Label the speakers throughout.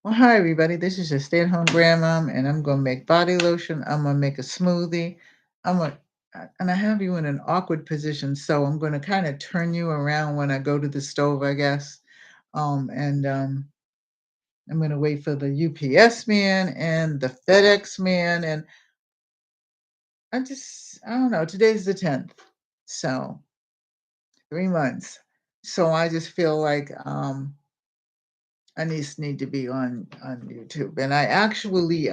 Speaker 1: Well, hi everybody. This is your stay-at-home grandmom, and I'm gonna make body lotion. I'm gonna make a smoothie. I'm gonna, and I have you in an awkward position, so I'm gonna kind of turn you around when I go to the stove, I guess. And I'm gonna wait for the UPS man and the FedEx man, and I don't know. Today's the 10th, so 3 months. So I just feel like I need to be on YouTube, and I actually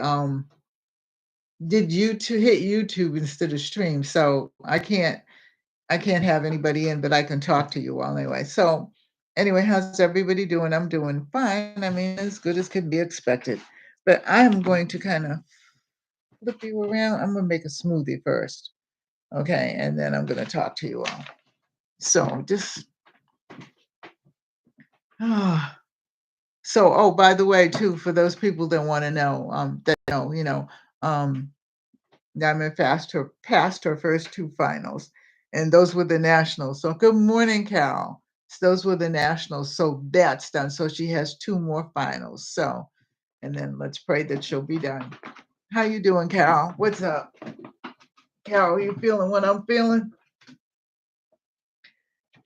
Speaker 1: did you to hit YouTube instead of stream, so I can't have anybody in, but I can talk to you all anyway. So anyway, how's everybody doing? I'm doing fine. I mean, as good as can be expected. But I'm going to kind of flip you around. I'm gonna make a smoothie first. Okay, and then I'm gonna talk to you all. So just oh, by the way, too, for those people that want to know, um, Diamond passed her first two finals, and those were the nationals. So good morning, Cal. Those were the nationals. So that's done. So she has two more finals. So, and then let's pray that she'll be done. How you doing, Cal? What's up, Cal? Are you feeling what I'm feeling?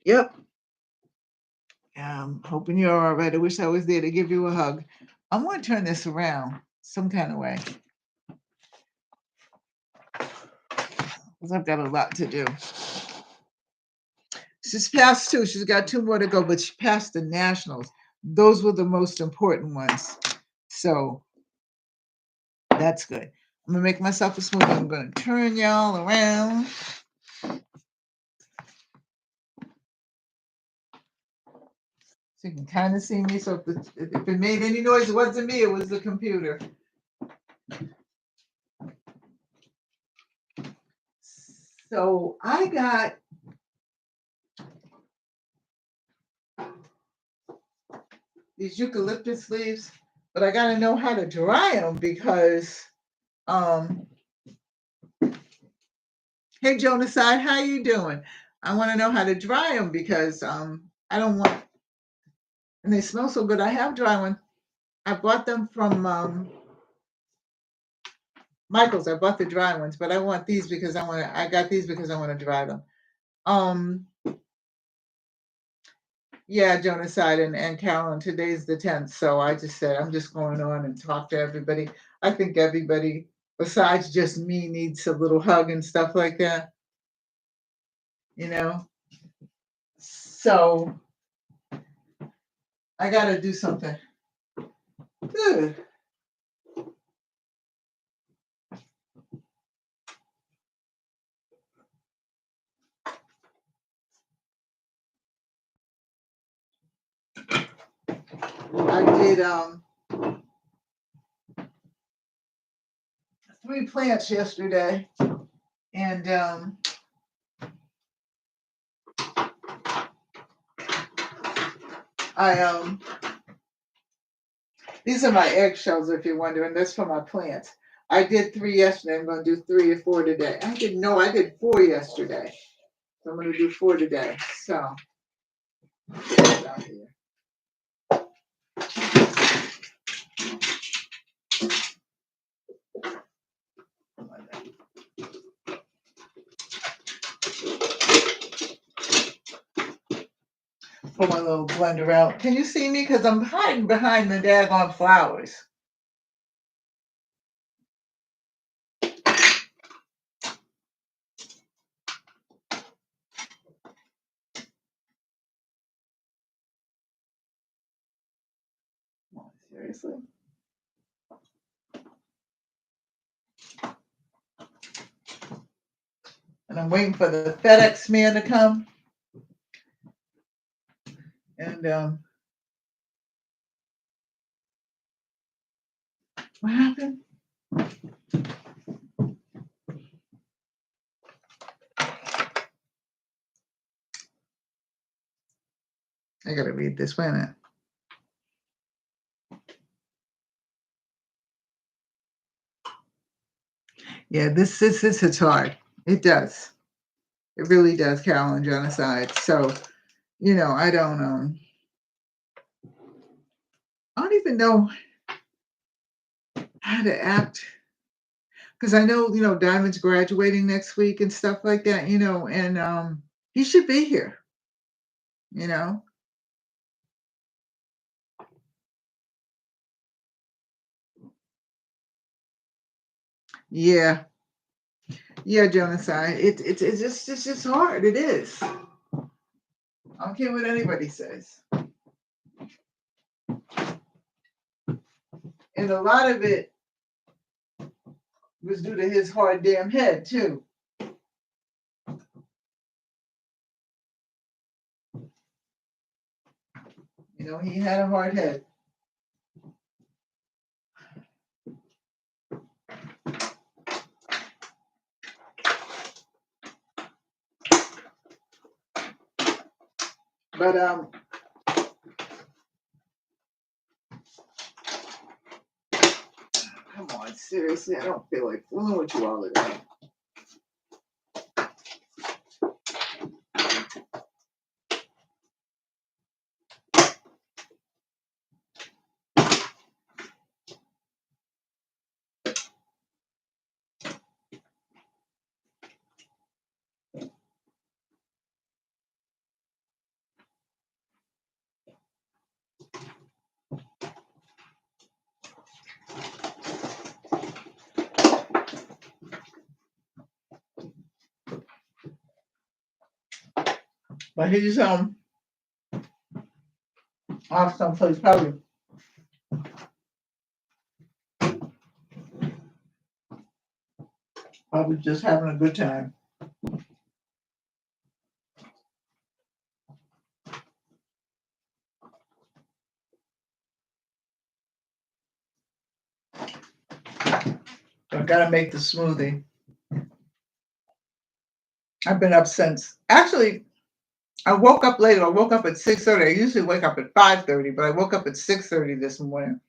Speaker 1: Yep. Yeah, I'm hoping you're all right. I wish I was there to give you a hug. I'm going to turn this around some kind of way because I've got a lot to do. She's passed two. She's got two more to go, but she passed the nationals. Those were the most important ones. So that's good. I'm gonna make myself a smoothie. I'm gonna turn y'all around. So you can kind of see me. So if it made any noise, it wasn't me, it was the computer. So I got these eucalyptus leaves, but I gotta know how to dry them because um hey Jonaside, how you doing? I want to know how to dry them because I don't want, and they smell so good. I have dry ones. I bought them from Michael's. I bought the dry ones, but I want these because I got these because I want to dry them. Um, yeah, Jonaside and Carolyn, today's the 10th. So I just said, I'm just going on and talk to everybody. I think everybody, besides just me, needs a little hug and stuff like that, you know? So I got to do something. Good. I did 3 plants yesterday, and I these are my eggshells, if you're wondering. That's for my plants. I did 3 yesterday. I'm going to do 3 or 4 today. I didn't know I did 4 yesterday. So I'm going to do 4 today. So out here. Pull my little blender out. Can you see me? Because I'm hiding behind the daggone flowers. Seriously? And I'm waiting for the FedEx man to come. And what happened? I gotta read this. Wait a minute. Yeah, this hits hard. It does. It really does, Carolyn Genocide. So, I don't even know. how to act because I know, Diamond's graduating next week and stuff like that, and he should be here, you know. Yeah, yeah, genocide. It's just hard. It is. I don't care what anybody says, and a lot of it was due to his hard damn head too. He had a hard head. But come on, seriously, I don't feel like fooling with you all today. But he's off someplace probably just having a good time. I gotta make the smoothie. I've been up since actually I woke up later. I woke up at 6:30. I usually wake up at 5:30, but I woke up at 6:30 this morning.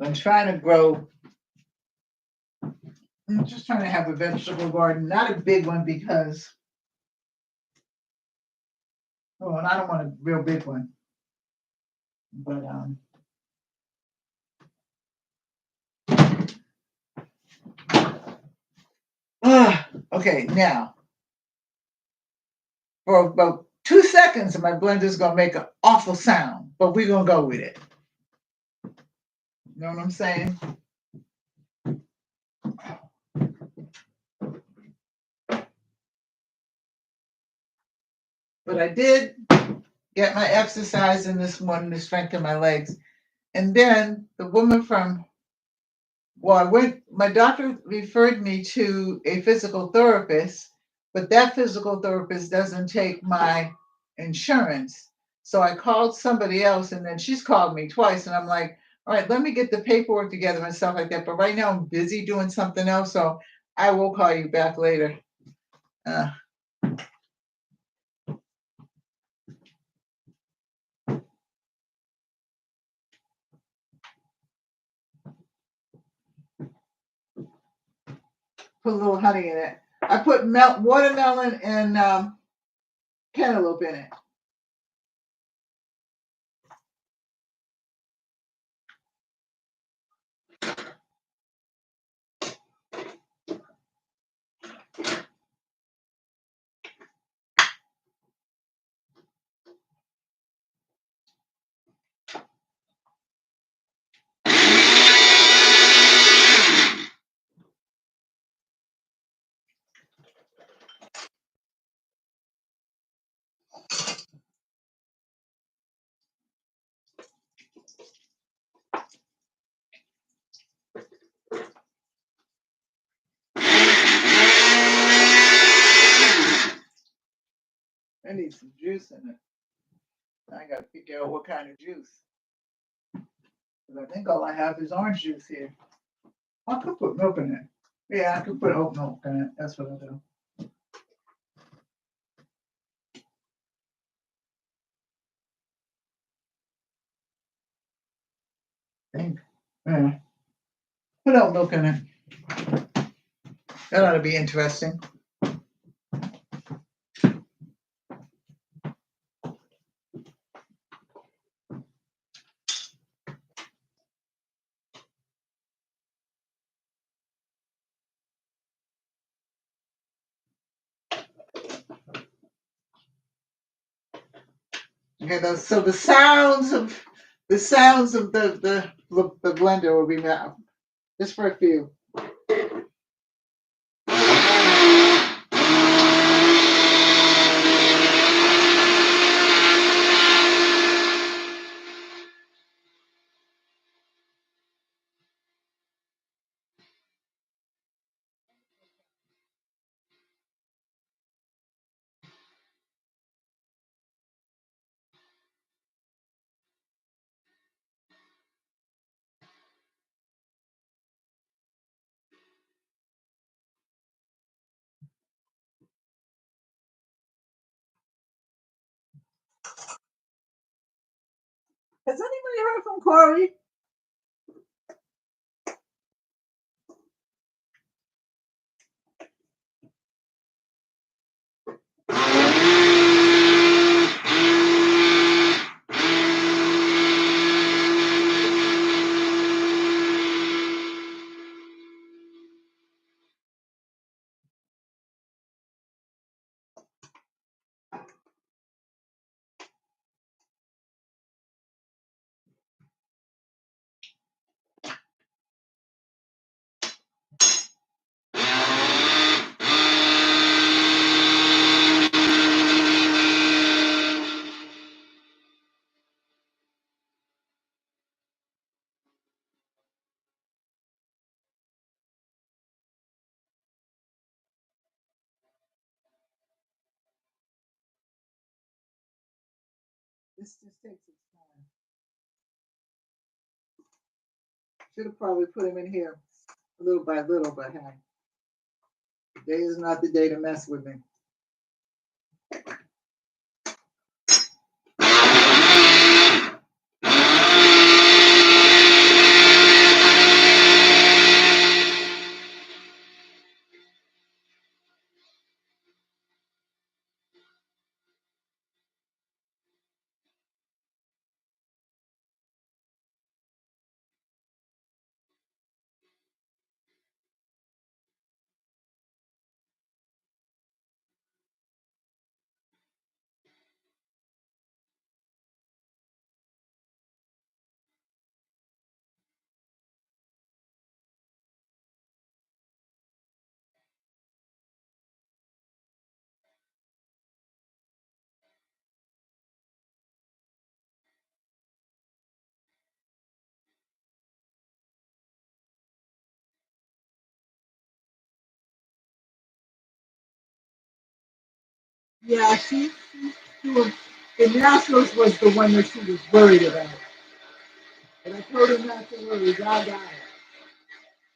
Speaker 1: I'm trying to grow. I'm just trying to have a vegetable garden, not a big one because, and I don't want a real big one. But okay, now for about 2 seconds, my blender's gonna make an awful sound, but we're gonna go with it. You know what I'm saying? But I did get my exercise in this morning to strengthen my legs. And then the woman my doctor referred me to a physical therapist, but that physical therapist doesn't take my insurance. So I called somebody else and then she's called me twice. And I'm like, all right, let me get the paperwork together and stuff like that. But right now I'm busy doing something else. So I will call you back later. Put a little honey in it. I put watermelon and cantaloupe in it. I need some juice in it. I got to figure out what kind of juice. Because I think all I have is orange juice here. I could put milk in it. Yeah, I could put oat milk in it. That's what I'll do. Think. Yeah. Put oat milk in it. That ought to be interesting. Okay, so the sounds of the blender will be now just for a few. Has anybody heard from Corey? This just takes its time. Should have probably put him in here little by little, but hey, today is not the day to mess with me. Yeah, she was, the Nationals was the one that she was worried about. And I told her not to worry, God got it.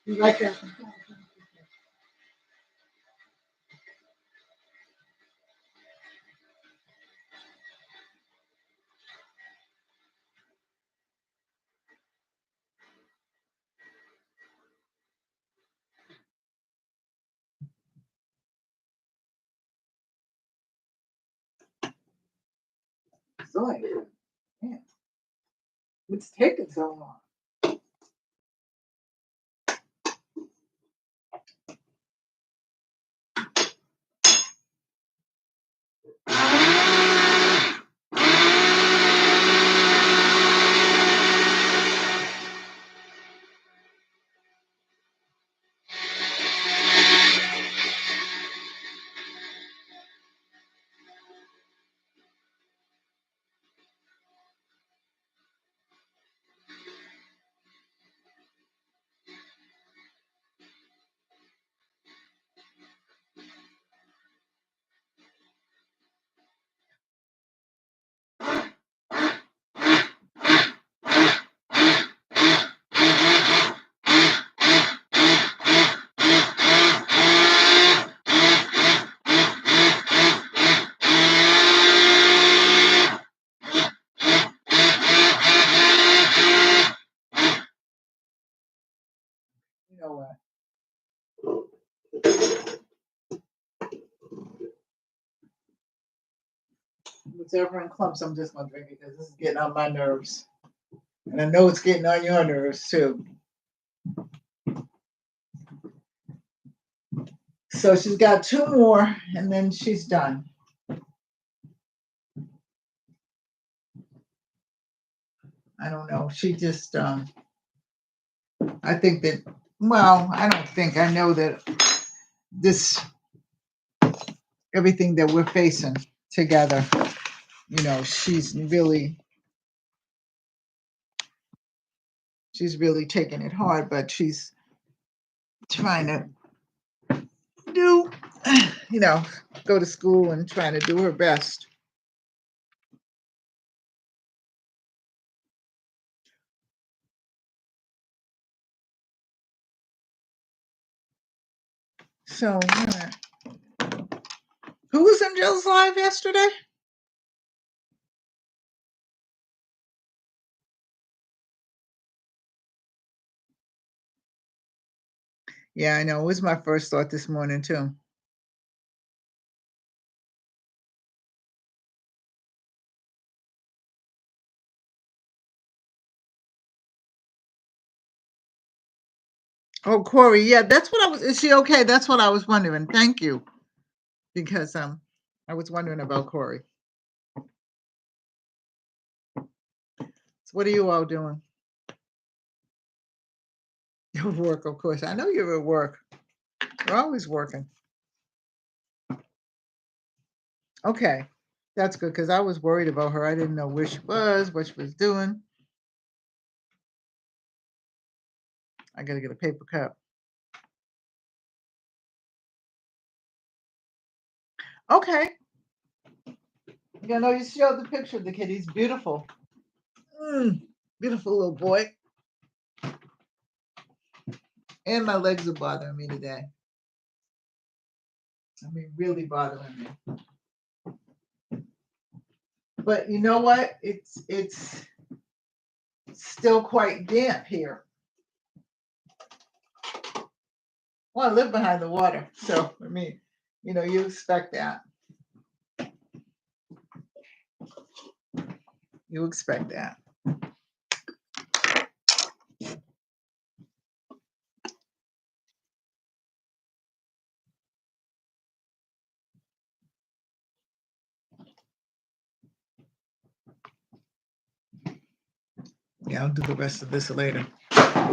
Speaker 1: She like that from time to time. So, man, it's taking so long. know whatever in clumps, I'm just gonna drink it because this is getting on my nerves. And I know it's getting on your nerves too. So she's got 2 more and then she's done. I don't know. She just, I think that, well, I don't think, I know that this, everything that we're facing together, you know, she's really taking it hard, but she's trying to do, you know, go to school and trying to do her best. So, who was in Jill's live yesterday? Yeah, I know. It was my first thought this morning, too. Oh, Corey. Yeah, that's what I was. Is she okay? That's what I was wondering. Thank you. Because I was wondering about Corey. So what are you all doing? You're at work, of course. I know you're at work. You're always working. Okay. That's good because I was worried about her. I didn't know where she was, what she was doing. I got to get a paper cup. Okay. You know, you showed the picture of the kid. He's beautiful. Beautiful little boy. And my legs are bothering me today. I mean, really bothering me. But you know what? It's still quite damp here. Well, I live behind the water, so I mean, you know, you expect that. You expect that. Yeah, I'll do the rest of this later.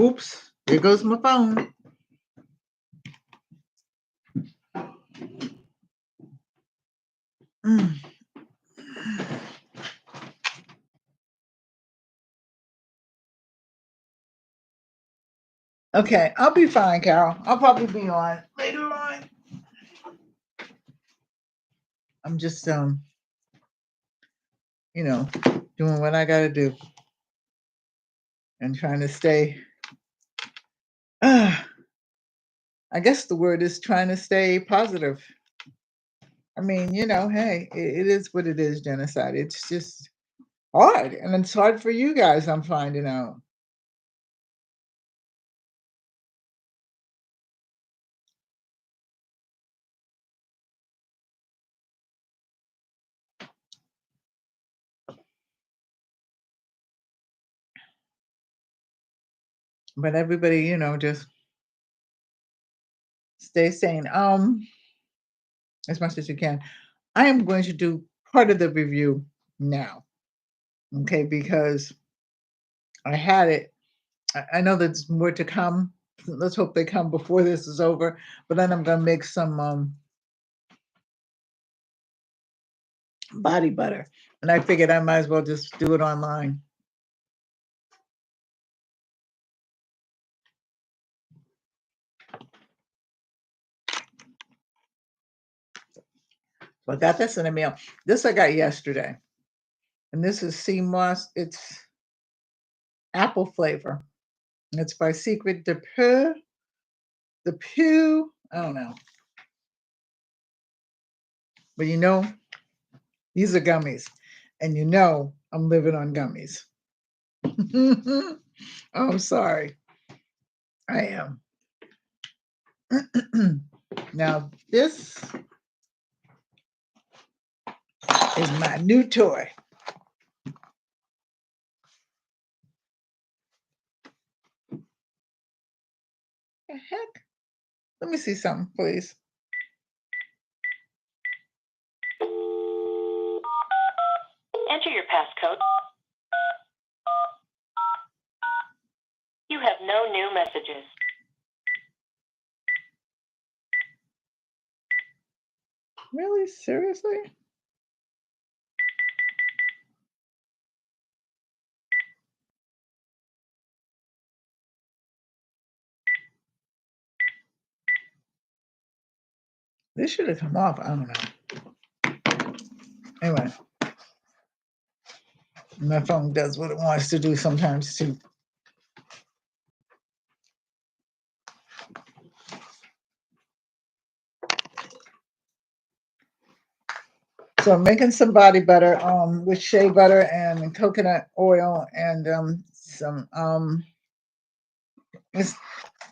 Speaker 1: Oops, here goes my phone. Okay, I'll be fine, Carol. I'll probably be on later on. I'm just you know, doing what I gotta do and trying to stay. I guess the word is trying to stay positive. I mean, you know, hey, it is what it is, genocide. It's just hard. And it's hard for you guys, I'm finding out. But everybody, you know, just stay sane. As much as you can. I am going to do part of the review now. Okay, because I had it. I know there's more to come. Let's hope they come before this is over. But then I'm gonna make some body butter. And I figured I might as well just do it online. So I got this in the mail. This I got yesterday. And this is sea moss. It's apple flavor. And it's by Secret de Peu. The Pew. I don't know. But you know, these are gummies. And you know I'm living on gummies. I'm sorry. I am. Now, this is my new toy. The heck? Let me see something, please.
Speaker 2: Enter your passcode. You have no new messages.
Speaker 1: Really? Seriously? This should have come off. I don't know. Anyway, my phone does what it wants to do sometimes too. So I'm making some body butter with shea butter and coconut oil and some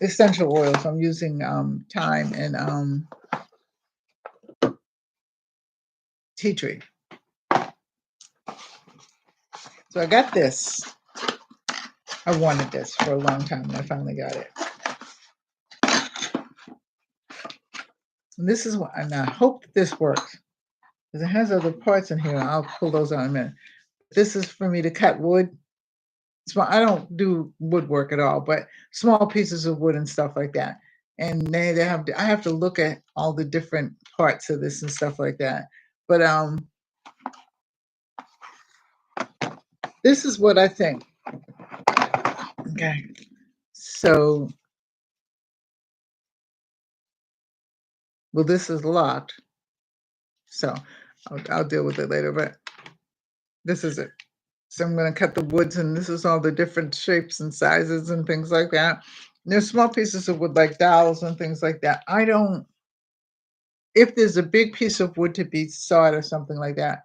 Speaker 1: essential oils. I'm using thyme and tea tree. So I got this. I wanted this for a long time and I finally got it. And this is what, and I hope that this works because it has other parts in here. I'll pull those out in a minute. This is for me to cut wood. I don't do woodwork at all, but small pieces of wood and stuff like that. And I have to look at all the different parts of this and stuff like that. But this is what I think. Okay. So, well, this is locked. So I'll deal with it later, but this is it. So I'm going to cut the woods, and this is all the different shapes and sizes and things like that. And there's small pieces of wood like dowels and things like that. If there's a big piece of wood to be sawed or something like that,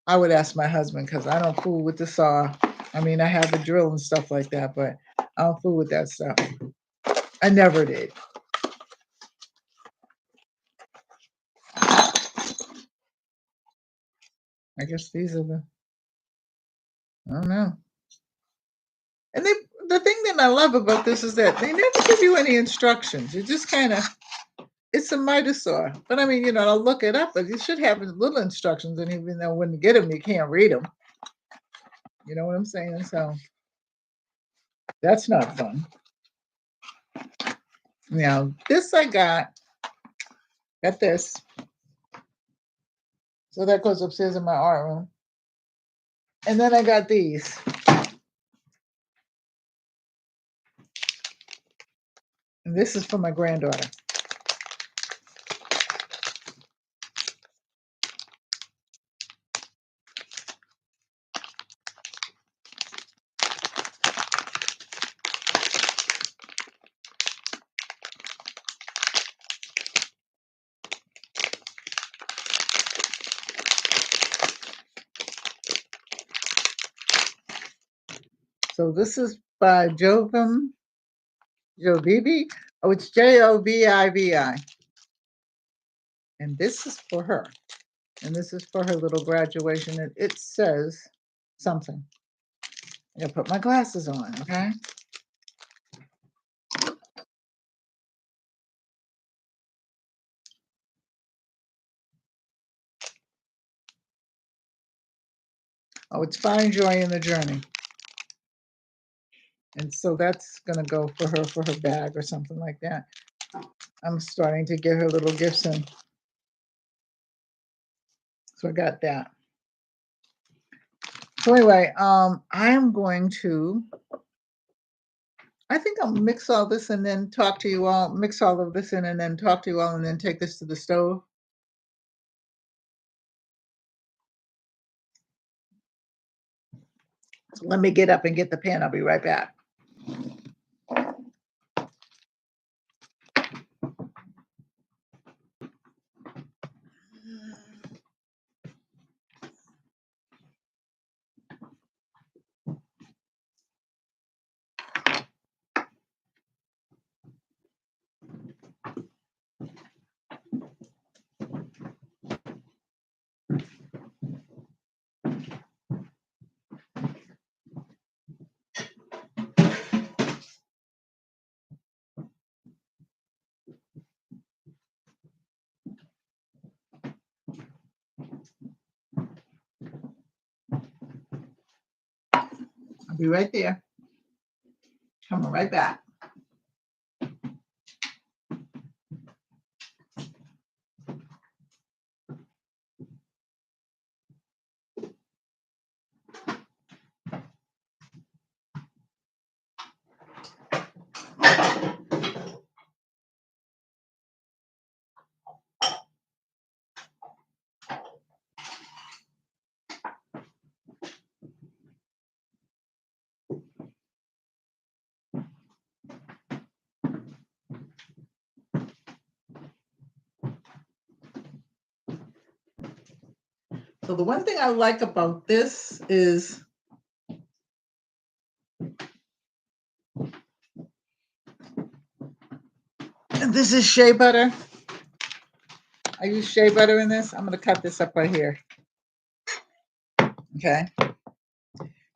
Speaker 1: I would ask my husband because I don't fool with the saw. I mean, I have a drill and stuff like that, but I don't fool with that stuff. I never did. I guess these are I don't know. And the thing that I love about this is that they never give you any instructions. You just kind of, it's a miter saw. But I mean, I'll look it up, but you should have little instructions. And even though when you get them, you can't read them. You know what I'm saying? So that's not fun. Now, this I got this. So that goes upstairs in my art room. And then I got these. And this is for my granddaughter. So this is by Jovivi. Oh, it's Jovivi. And this is for her. And this is for her little graduation. And it says something. I gotta put my glasses on, okay? Oh, it's find joy in the journey. And so that's gonna go for her bag or something like that. I'm starting to get her little gifts in. So I got that. So anyway, I'm going to, I think I'll mix all this and then talk to you all, mix all of this in and then talk to you all and then take this to the stove. So let me get up and get the pan. I'll be right back. I'll be right there. Coming right back. So the one thing I like about this is this is shea butter. I use shea butter in this. I'm going to cut this up right here. Okay.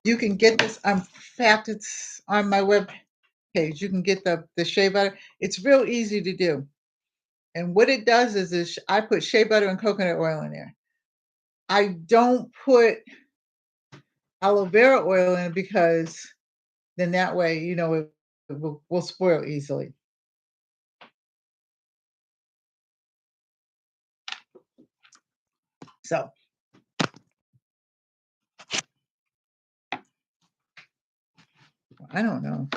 Speaker 1: You can get this. In fact, it's on my web page. You can get the shea butter. It's real easy to do. And what it does is I put shea butter and coconut oil in there. I don't put aloe vera oil in it because then that way, you know, it will spoil easily. So I don't know.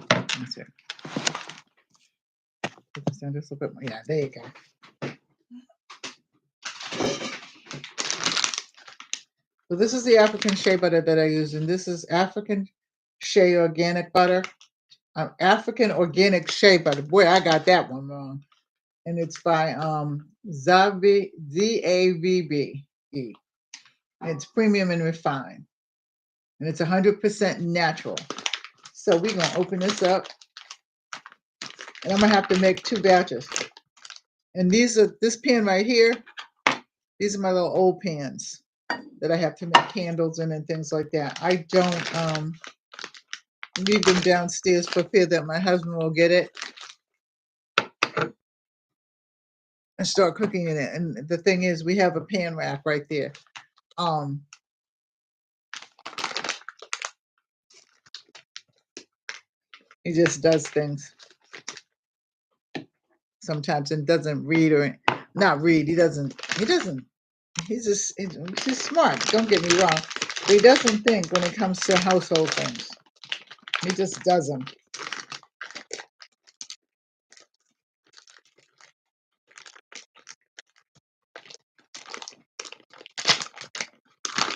Speaker 1: Let's see. Put this down just a bit more. Yeah, there you go. So this is the African shea butter that I use, and this is African shea organic butter. African organic shea butter. Boy, I got that one wrong. And it's by Zavb, Z-A-V-B-E. It's premium and refined. And it's 100% natural. So we're going to open this up. And I'm going to have to make 2 batches. And this pan right here, these are my little old pans that I have to make candles in and things like that. I don't leave them downstairs for fear that my husband will get it and start cooking in it. And the thing is, we have a pan rack right there. He just does things sometimes and doesn't read or not read. He's smart. Don't get me wrong. But he doesn't think when it comes to household things. He just does them.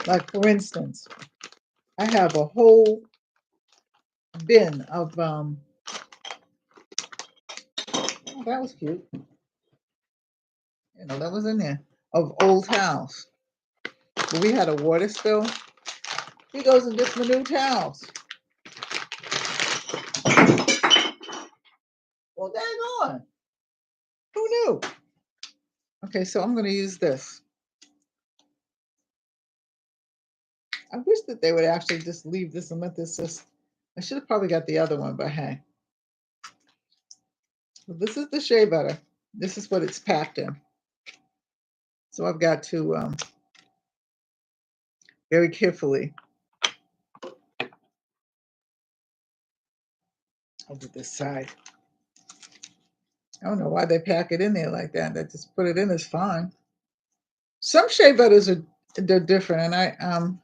Speaker 1: Like for instance, I have a whole bin of oh, that was cute. You know, that was in there of old towels. When we had a water spill, he goes and gets my new towels. Well, dang on. Who knew? Okay, so I'm going to use this. I wish that they would actually just leave this and let this just. I should have probably got the other one, but hey. Well, this is the shea butter. This is what it's packed in. So I've got to very carefully. I'll do this side. I don't know why they pack it in there like that. They just put it in is fine. Some shea butters they're different, and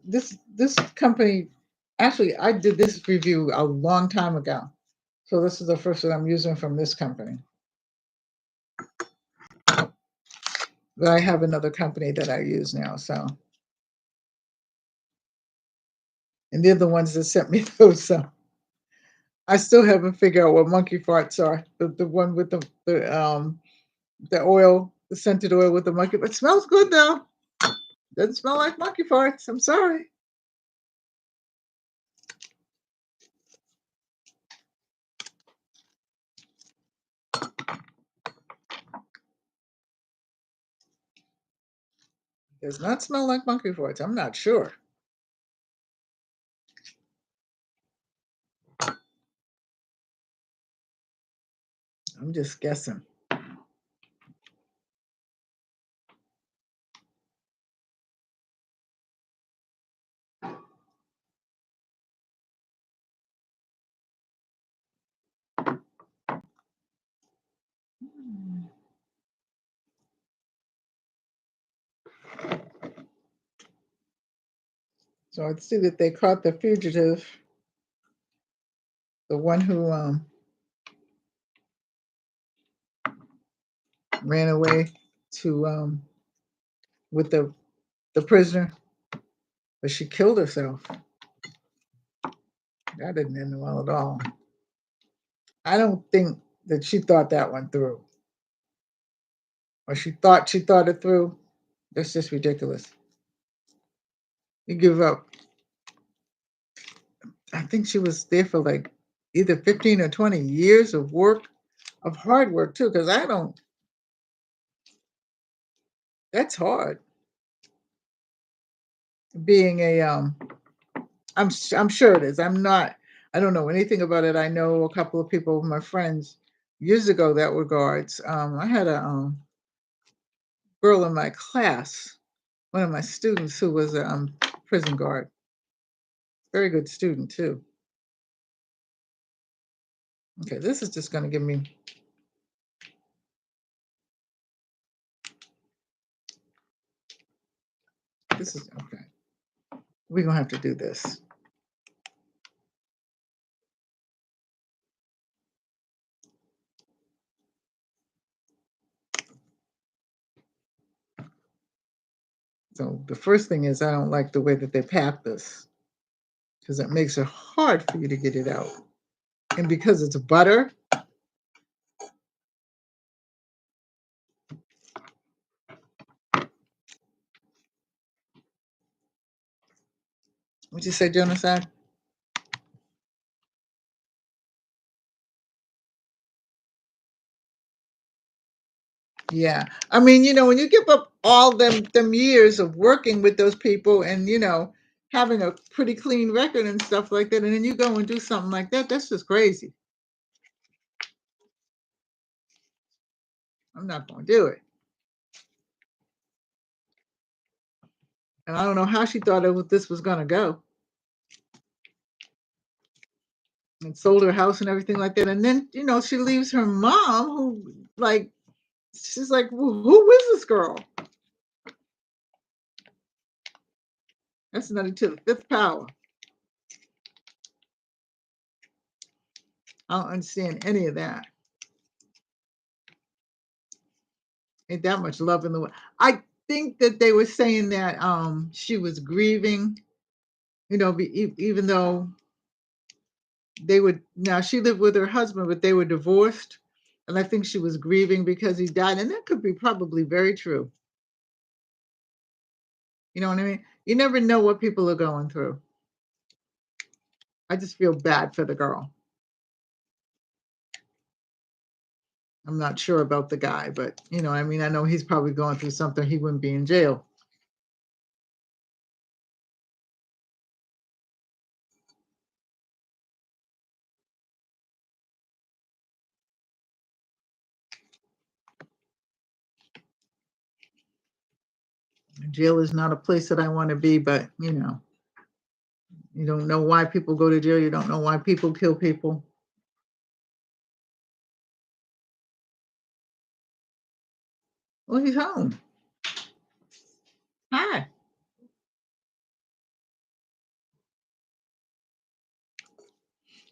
Speaker 1: this company actually I did this review a long time ago, so this is the first that I'm using from this company. But I have another company that I use now, so and they're the ones that sent me those. So I still haven't figured out what monkey farts are. The one with the oil, the scented oil with the monkey. It smells good though. Doesn't smell like monkey farts. I'm sorry. Does not smell like monkey farts. I'm not sure. I'm just guessing. So I see that they caught the fugitive, the one who ran away to with the prisoner, but she killed herself. That didn't end well at all. I don't think that she thought that one through, or she thought it through. That's just ridiculous. You give up. I think she was there for like either 15 or 20 years of work, of hard work too, because I don't, that's hard. Being a, I'm sure it is. I don't know anything about it. I know a couple of people, my friends, years ago that were guards. I had a girl in my class, one of my students who was a prison guard. Very good student too. Okay, this is just going to give me. This is okay. We're going to have to do this. So the first thing is I don't like the way that they pack this because it makes it hard for you to get it out. And because it's butter, what'd you say, Genocide? Yeah. I mean, when you give up all them years of working with those people and, having a pretty clean record and stuff like that, and then you go and do something like that, that's just crazy. I'm not going to do it. And I don't know how she thought this was going to go. And sold her house and everything like that. And then, she leaves her mom who, like, she's like, well, who is this girl? That's another to the fifth power. I don't understand any of that. Ain't that much love in the world. I think that they were saying that she was grieving, even though now she lived with her husband, but they were divorced. And I think she was grieving because he died. And that could be probably very true. You know what I mean? You never know what people are going through. I just feel bad for the girl. I'm not sure about the guy, but I know he's probably going through something. He wouldn't be in jail. Jail is not a place that I want to be, but you don't know why people go to jail. You don't know why people kill people. Well, he's home. Hi.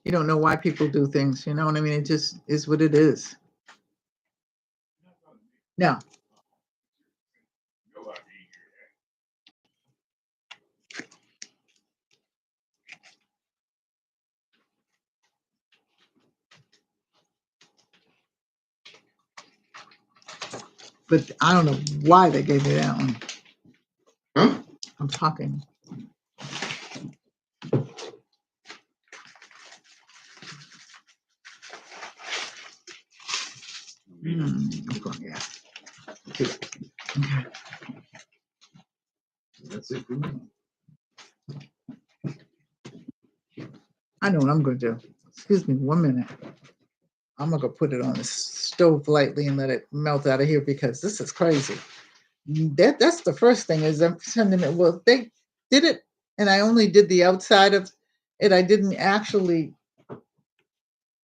Speaker 1: You don't know why people do things. You know what I mean? It just is what it is. No. But I don't know why they gave me that one. Huh? I'm talking. Yeah. Okay. That's it for me. I know what I'm going to do. Excuse me 1 minute. I'm going to put it on the stove lightly and let it melt out of here because this is crazy. That's the first thing is I'm sending it. Well, they did it, and I only did the outside of it. I didn't actually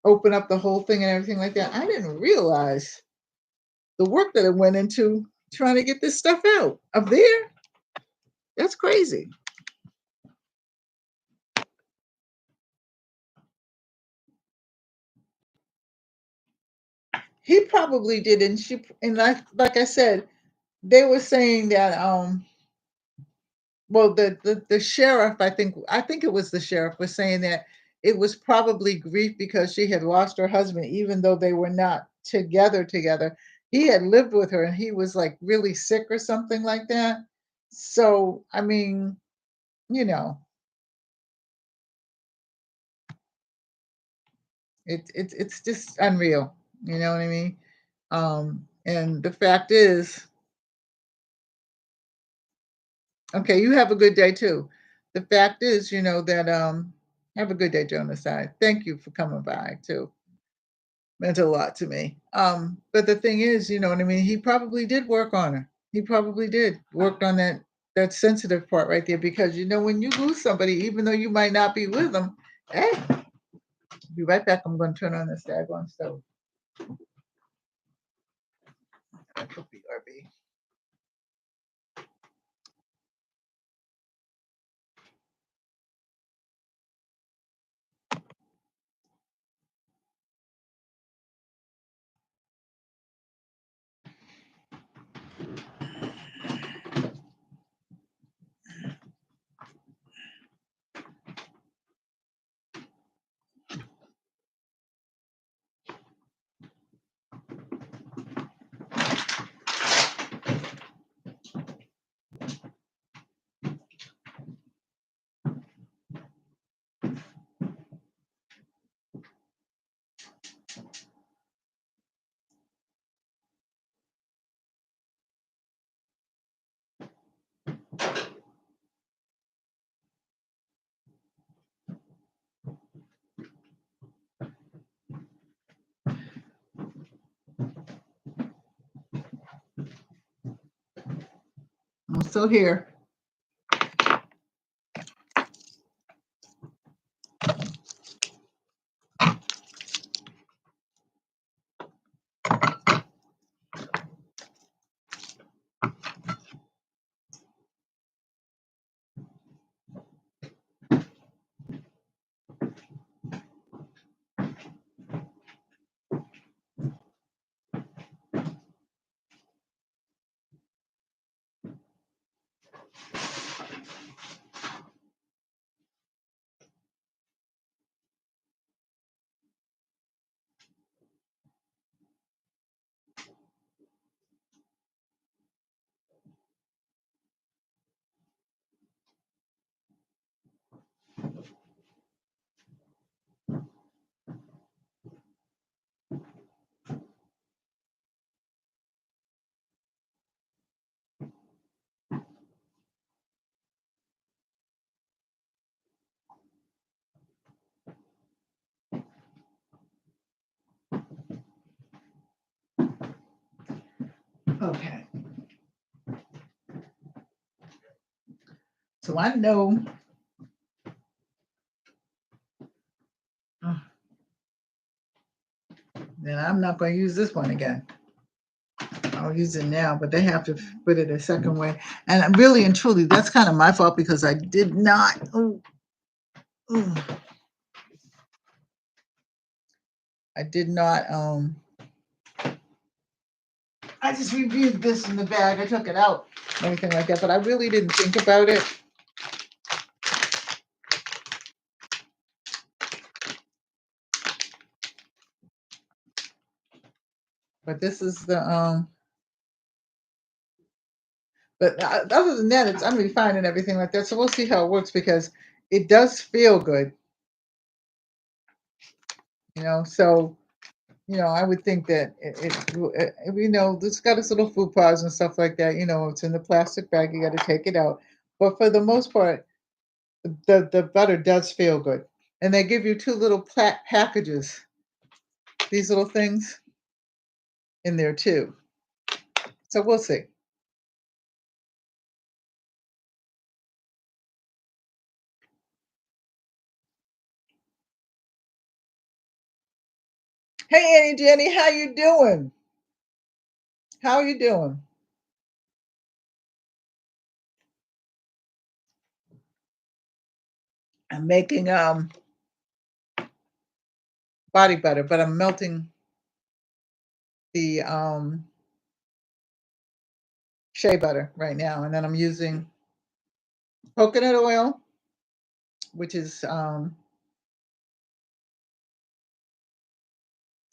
Speaker 1: open up the whole thing and everything like that. I didn't realize the work that it went into trying to get this stuff out up there. That's crazy. he probably did, and like I said, they were saying that well, the sheriff, I think it was the sheriff, was saying that it was probably grief because she had lost her husband, even though they were not together. He had lived with her and he was like really sick or something like that. So, I mean, you know, it's just unreal. You know what I mean? And the fact is, okay, you have a good day too. The fact is, that have a good day, Jonas. I thank you for coming by too. Meant a lot to me. But the thing is, you know what I mean? He probably did work on her. He probably did worked on that sensitive part right there because when you lose somebody, even though you might not be with them, hey, be right back. I'm going to turn on this daggone stove. I put BRB. I'm still here. Okay. So I know that I'm not going to use this one again. I'll use it now, but they have to put it a second way. And really and truly, that's kind of my fault because I did not. I did not. I just reviewed this in the bag. I took it out, anything like that, but I really didn't think about it. But this is the. But other than that, I'm refined and everything like that. So we'll see how it works because it does feel good. So I would think that it's got its little food pods and stuff like that. It's in the plastic bag. You got to take it out. But for the most part, the butter does feel good. And they give you two little packages, these little things in there too. So we'll see. Hey, Annie Jenny, how you doing? How are you doing? I'm making body butter, but I'm melting the shea butter right now, and then I'm using coconut oil, which is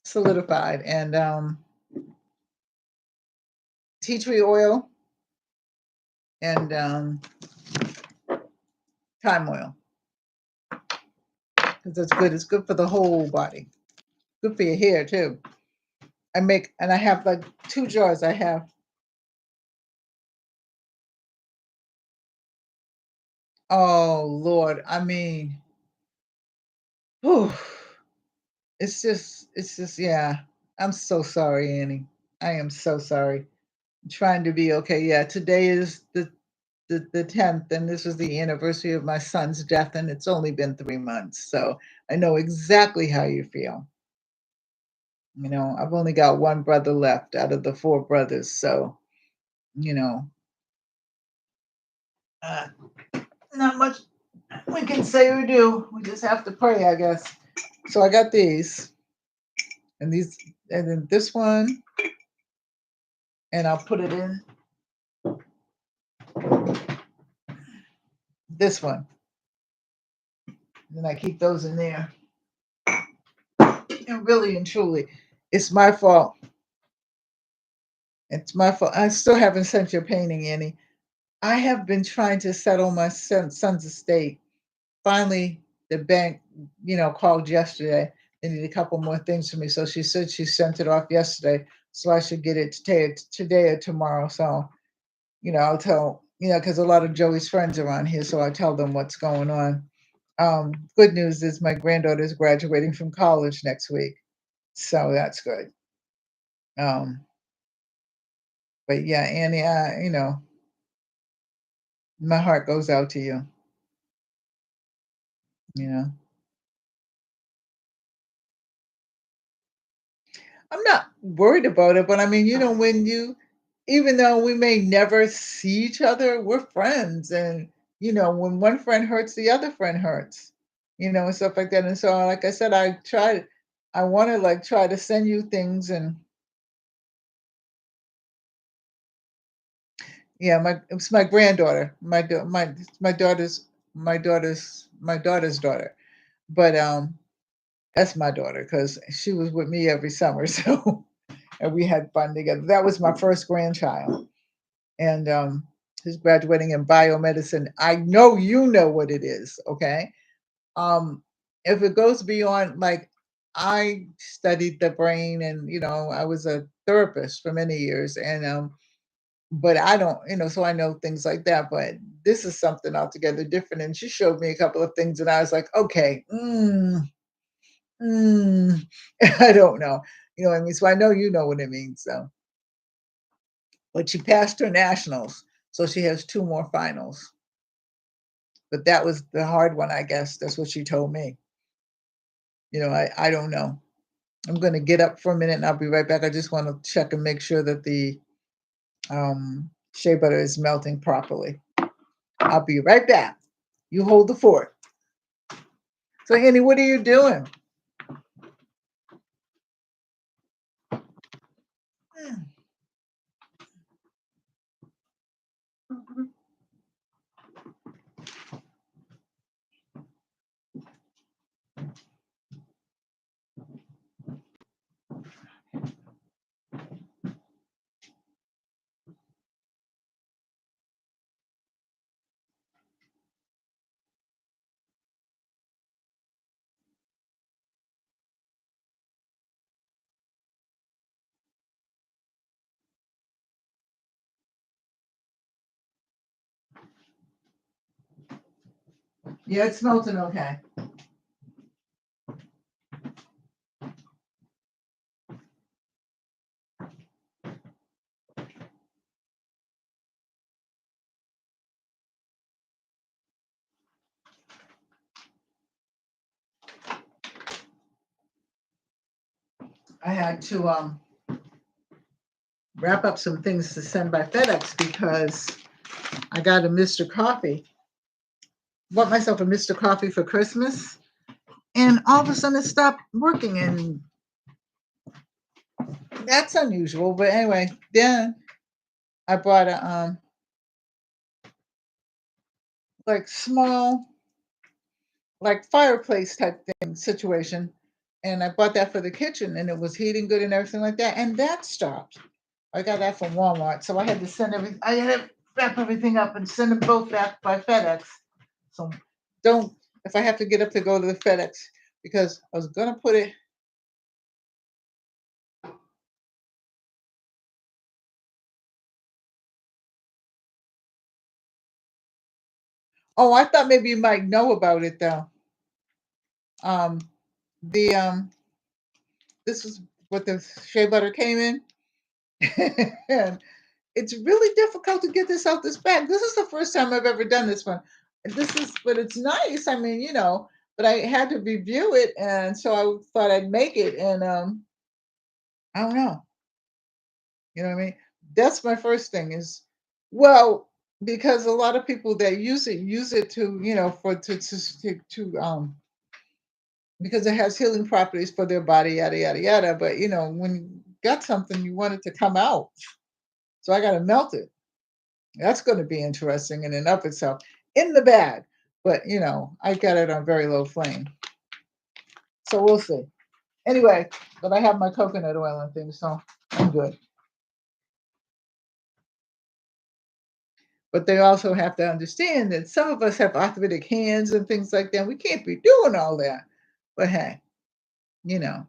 Speaker 1: solidified, and tea tree oil and thyme oil, because that's good. It's good for the whole body. Good for your hair too. I have like 2 jars. I have, oh Lord, I mean, whew, it's just, yeah. I'm so sorry, Annie. I am so sorry. I'm trying to be okay. Yeah, today is the 10th, and this was the anniversary of my son's death, and it's only been 3 months. So I know exactly how you feel. I've only got one brother left out of the 4 brothers. So, you know, uh, not much we can say or do. We just have to pray, I guess. So I got these and these, and then this one, and I'll put it in this one. And then I keep those in there. And really and truly, it's my fault. It's my fault. I still haven't sent your painting, Annie. I have been trying to settle my son's estate. Finally, the bank, called yesterday. They need a couple more things from me. So she said she sent it off yesterday. So I should get it today or tomorrow. So, I'll tell, because a lot of Joey's friends are on here. So I tell them what's going on. Good news is my granddaughter is graduating from college next week. So that's good. Um, but yeah, Annie, my heart goes out to you, you know. I'm not worried about it, but I mean, even though we may never see each other, we're friends. And, when one friend hurts, the other friend hurts, and stuff like that. And so, like I said, I want to like try to send you things. And yeah, it's my granddaughter, my daughter's daughter. But, that's my daughter because she was with me every summer. So, and we had fun together. That was my first grandchild. And he's graduating in biomedicine. I know you know what it is, okay? If it goes beyond, like, I studied the brain, and I was a therapist for many years, and but I don't, so I know things like that. But this is something altogether different. And she showed me a couple of things, and I was like, okay, mm, I don't know, what I mean. So I know you know what it means. So, but she passed her nationals, so she has 2 more finals. But that was the hard one, I guess. That's what she told me. I don't know. I'm gonna get up for a minute and I'll be right back. I just want to check and make sure that the shea butter is melting properly. I'll be right back. You hold the fort. So Annie, what are you doing? Yeah, it's melting okay. I had to wrap up some things to send by FedEx because I got a Mr. Coffee. Bought myself a Mr. Coffee for Christmas, and all of a sudden it stopped working. And That's unusual, but anyway, then I bought a like small like fireplace type thing situation, and I bought that for the kitchen, and it was heating good and everything like that, and that stopped. I got that from Walmart, so I had to send everything. I had to wrap everything up and send them both back by FedEx. So don't if I have to get up to go to the FedEx because I was gonna put it. Oh, I thought maybe you might know about it though. Um, the this is what the shea butter came in, and it's really difficult to get this out this bag. This is the first time I've ever done this one. But it's nice. I mean, but I had to review it, and so I thought I'd make it, and I don't know. You know what I mean? That's my first thing is, well, because a lot of people that use it to, for because it has healing properties for their body, yada yada yada. But when you got something, you want it to come out, so I got to melt it. That's going to be interesting in and of itself in the bag. But I got it on very low flame, so we'll see. Anyway, but I have my coconut oil and things, so I'm good. But they also have to understand that some of us have arthritic hands and things like that. We can't be doing all that. But hey, you know.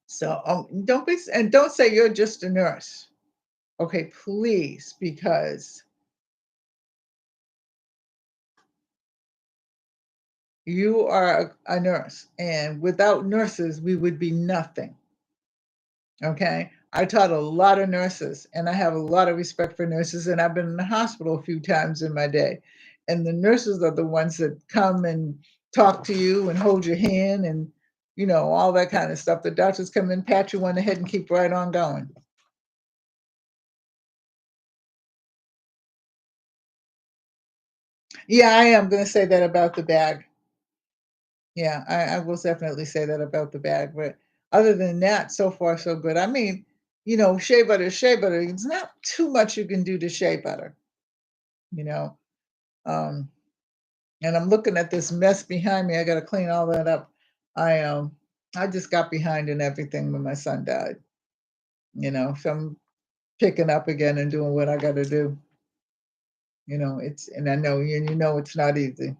Speaker 1: So don't say you're just a nurse. Okay, please, because you are a nurse, and without nurses, we would be nothing. Okay. I taught a lot of nurses and I have a lot of respect for nurses. And I've been in the hospital a few times in my day. And the nurses are the ones that come and talk to you and hold your hand and, all that kind of stuff. The doctors come in, pat you on the head and keep right on going. Yeah, I am going to say that about the bag. Yeah, I will definitely say that about the bag. But other than that, so far, so good. I mean, shea butter is shea butter. It's not too much you can do to shea butter, you know. Um, And I'm looking at this mess behind me. I got to clean all that up. I um I just got behind in everything when my son died. So I'm picking up again and doing what I got to do. It's and I know it's not easy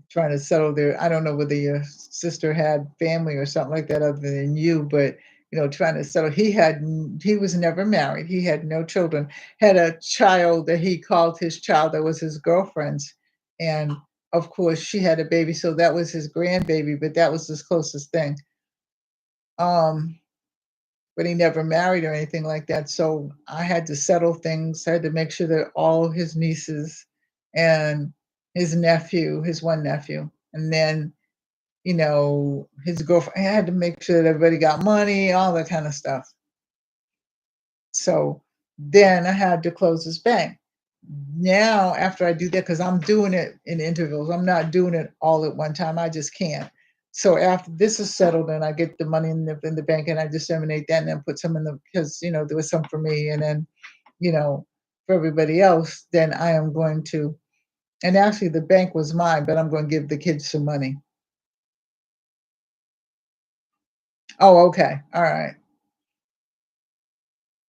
Speaker 1: trying to settle there. I don't know whether your sister had family or something like that other than you, but trying to settle. He was never married. He had no children. Had a child that he called his child that was his girlfriend's, and of course she had a baby, so that was his grandbaby. But that was his closest thing. Um, but he never married or anything like that. So I had to settle things. I had to make sure that all his nieces and his one nephew, and then his girlfriend. I had to make sure that everybody got money, all that kind of stuff. So then I had to close his bank. Now, after I do that, because I'm doing it in intervals, I'm not doing it all at one time. I just can't. So after this is settled and I get the money in the bank and I disseminate that and then put some in because there was some for me and then for everybody else, then I am going to. And actually, the bank was mine, but I'm going to give the kids some money. Oh, okay, all right.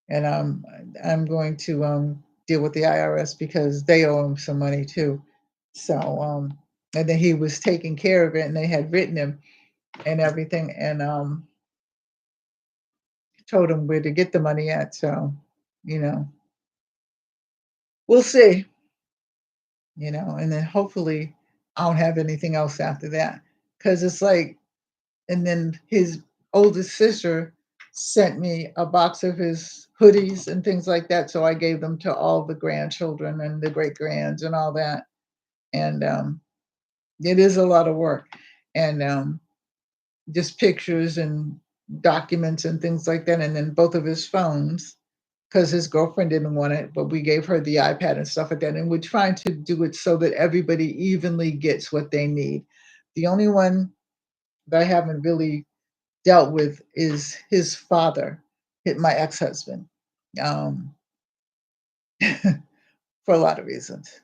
Speaker 1: And I'm going to deal with the IRS because they owe him some money too. So and then he was taking care of it, and they had written him and everything, and told him where to get the money at. So you know, we'll see. And then hopefully I don't have anything else after that because it's like, and then his oldest sister sent me a box of his hoodies and things like that. So I gave them to all the grandchildren and the great grands and all that. And it is a lot of work. And just pictures and documents and things like that. And then both of his phones, because his girlfriend didn't want it, but we gave her the iPad and stuff like that. And we're trying to do it so that everybody evenly gets what they need. The only one that I haven't really dealt with is his father, my ex-husband, um, for a lot of reasons,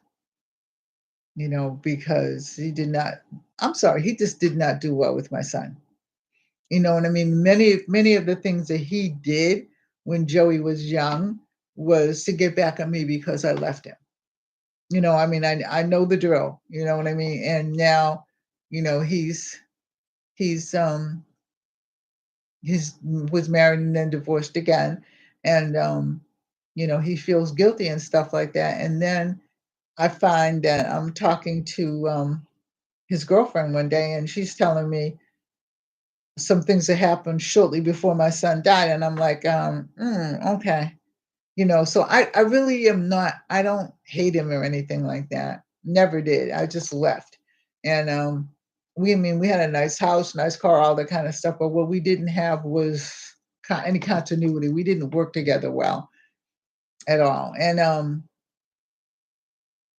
Speaker 1: because I'm sorry, he just did not do well with my son. You know what I mean? Many of the things that he did when Joey was young was to get back at me because I left him. I mean, I know the drill, you know what I mean? And now, he's he's was married and then divorced again. And he feels guilty and stuff like that. And then I find that I'm talking to his girlfriend one day, and she's telling me some things that happened shortly before my son died. And I'm like, okay. So I really am not, I don't hate him or anything like that. Never did. I just left. And we had a nice house, nice car, all that kind of stuff. But what we didn't have was any continuity. We didn't work together well at all. And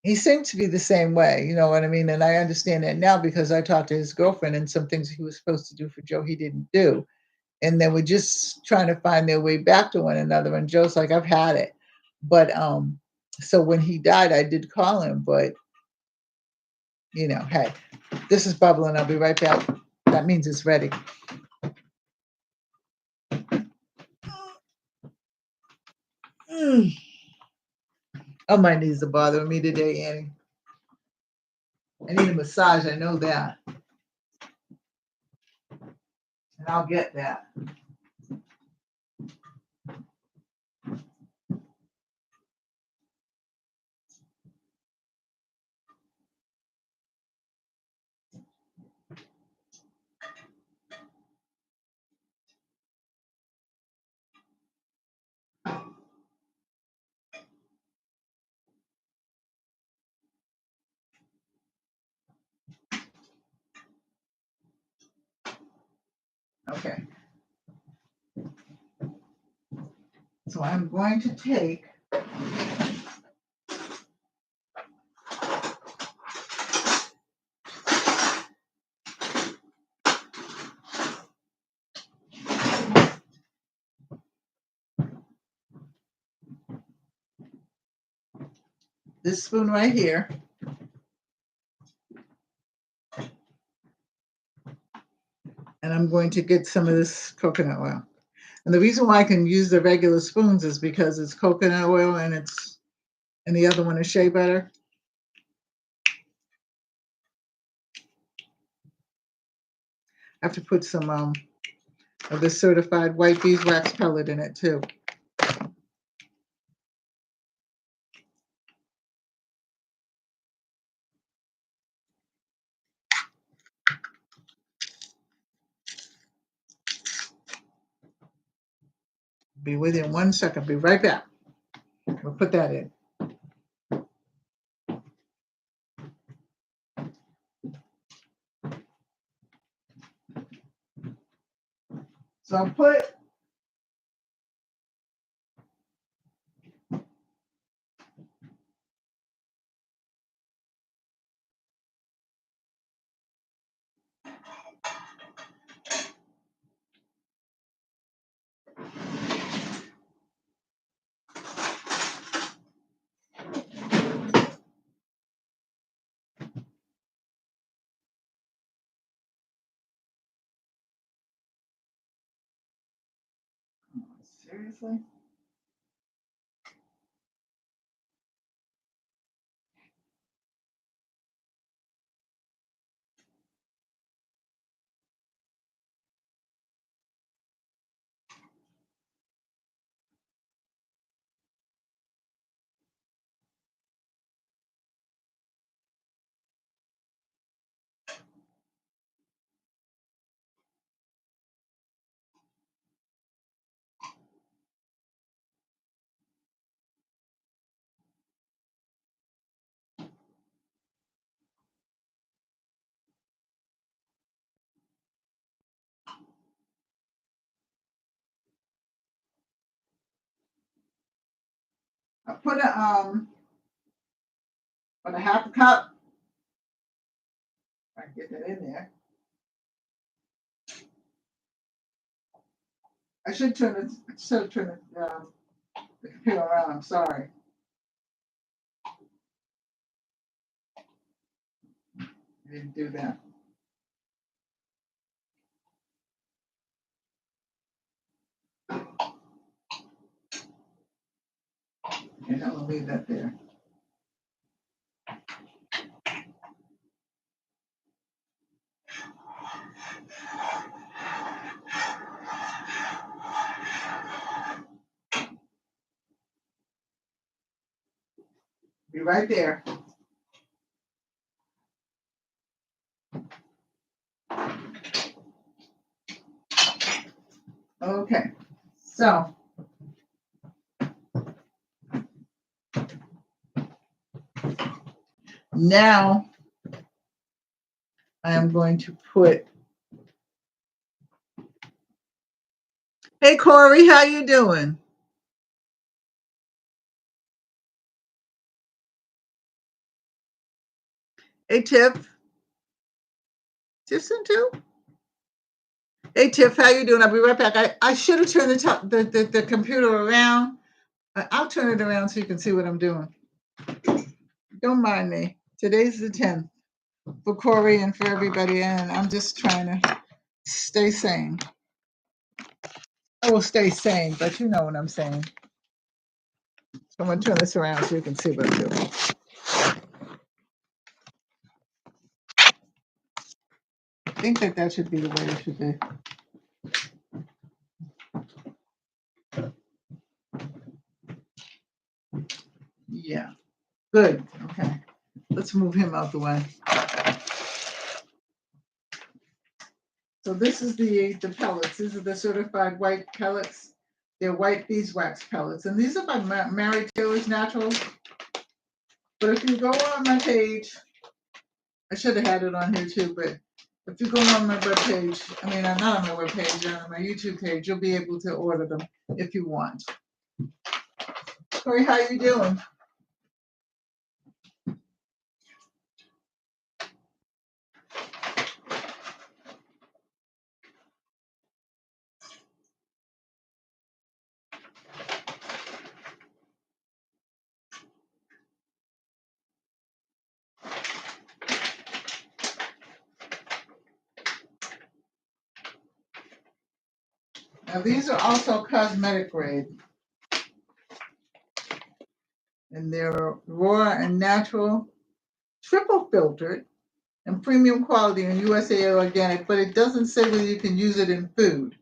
Speaker 1: he seemed to be the same way, you know what I mean? And I understand that now because I talked to his girlfriend, and some things he was supposed to do for Joe, he didn't do. And they were just trying to find their way back to one another. And Joe's like, I've had it. But so when he died, I did call him, but hey, this is bubbling. I'll be right back. That means it's ready. Mm. Oh, my knees are bothering me today, Annie. I need a massage. I know that. And I'll get that. Okay. So I'm going to take this spoon right here. And I'm going to get some of this coconut oil. And the reason why I can use the regular spoons is because it's coconut oil and the other one is shea butter. I have to put some of the certified white beeswax pellet in it too. Be with you in 1 second. Be right back. We'll put that in. So I'll put seriously? I put a half a cup. I can get that in there. I should turn it. Should turn it the computer around. I'm sorry. I didn't do that. And I'll leave that there. Be right there. Okay, so now I am going to put. Hey Corey, how you doing? Hey Tiff. Tiffson too? Hey Tiff, how you doing? I'll be right back. I should have turned the computer around. I'll turn it around so you can see what I'm doing. Don't mind me. Today's the 10th for Corey and for everybody, and I'm just trying to stay sane. I will stay sane, but you know what I'm saying. So I'm going to turn this around so you can see what I'm doing. I think that should be the way it should be. Yeah, good. Okay, let's move him out the way. So this is the pellets. These are the certified white pellets. They're white beeswax pellets. And these are by Mary Taylor's Naturals. But if you go on my page, I should have had it on here too, but if you go on my webpage, not on my webpage, on my YouTube page, you'll be able to order them if you want. Corey, how you doing? Now these are also cosmetic grade. And they're raw and natural, triple filtered, and premium quality and USA organic, but it doesn't say whether you can use it in food.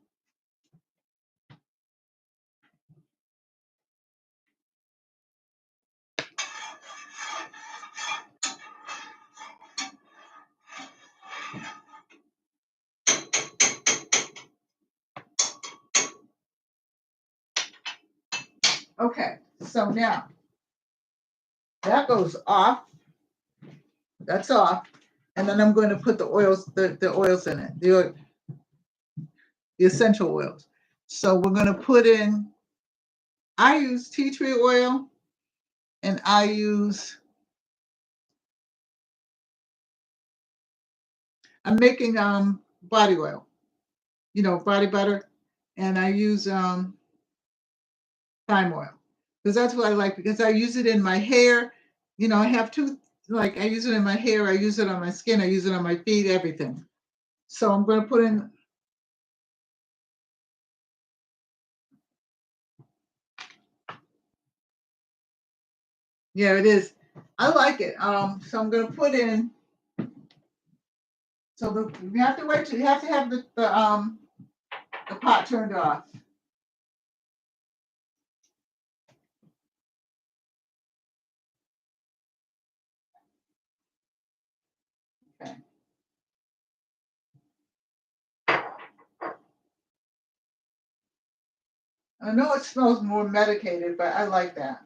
Speaker 1: Okay, so now that goes off. That's off. And then I'm going to put the oils, the oils in it, the essential oils. So we're going to put in, I use tea tree oil, and I'm making body oil, body butter, and I use thyme oil because that's what I like, because I use it in my hair. I have two, like I use it in my hair, I use it on my skin, I use it on my feet, everything. So I'm going to put in. Yeah, it is. I like it. So I'm going to put in. So you have to wait till you have to have the pot turned off. Okay. I know it smells more medicated, but I like that.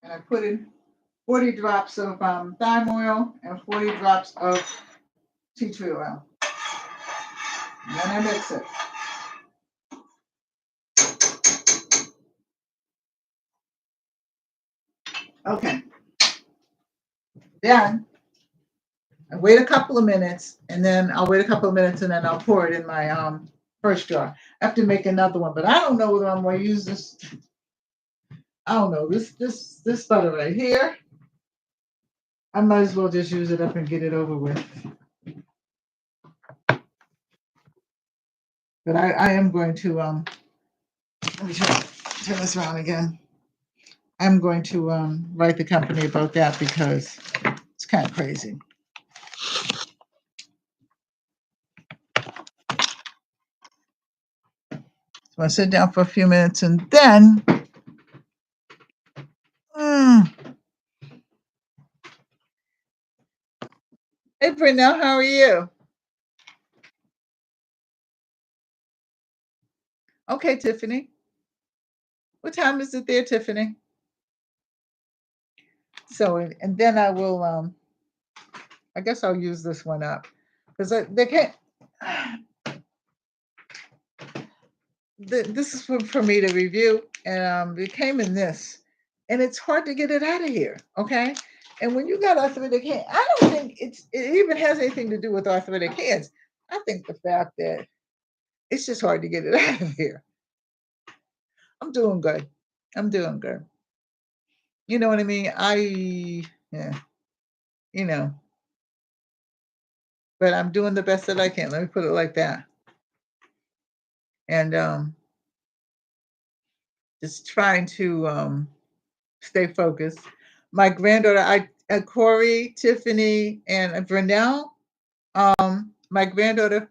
Speaker 1: And I put in 40 drops of thyme oil and 40 drops of tea tree oil. And then I mix it. Okay. Then I wait a couple of minutes, and then I'll wait a couple of minutes, and then I'll pour it in my first jar. I have to make another one, but I don't know whether I'm going to use this. I don't know this butter right here. I might as well just use it up and get it over with. But I am going to let me turn this around again. I'm going to write the company about that because it's kind of crazy. So I sit down for a few minutes and then hey Brunel, how are you? Okay, Tiffany. What time is it there, Tiffany? So and then I will I guess I'll use this one up because they can't. This is for me to review, and it came in this, and it's hard to get it out of here. Okay, and when you got arthritic hands, I don't think it even has anything to do with arthritic hands. I think the fact that it's just hard to get it out of here. I'm doing good. I'm doing good. You know what I mean? Yeah, you know, but I'm doing the best that I can. Let me put it like that. And just trying to stay focused. My granddaughter, Corey, Tiffany, and Vernell, my granddaughter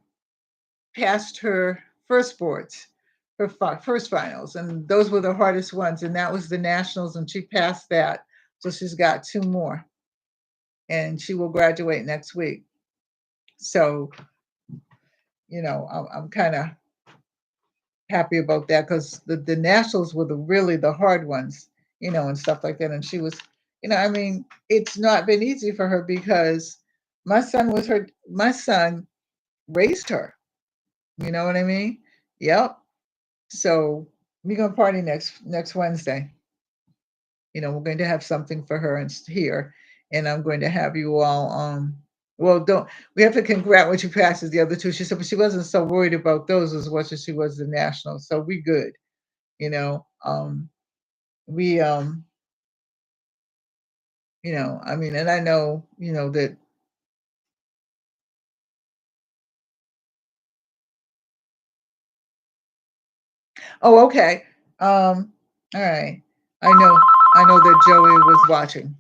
Speaker 1: passed her first boards, her first finals, and those were the hardest ones. And that was the nationals, and she passed that. So she's got two more, and she will graduate next week. So, I'm kind of happy about that because the nationals were really the hard ones, and stuff like that. And she was, I mean, it's not been easy for her because my son raised her. You know what I mean? Yep. So we're gonna party next Wednesday. We're going to have something for her and here, and I'm going to have you all well, don't we have to congratulate you passes the other two. She said, but she wasn't so worried about those as much as she was the national. So we good, you know. We I mean, and I know, that oh, okay. All right. I know that Joey was watching,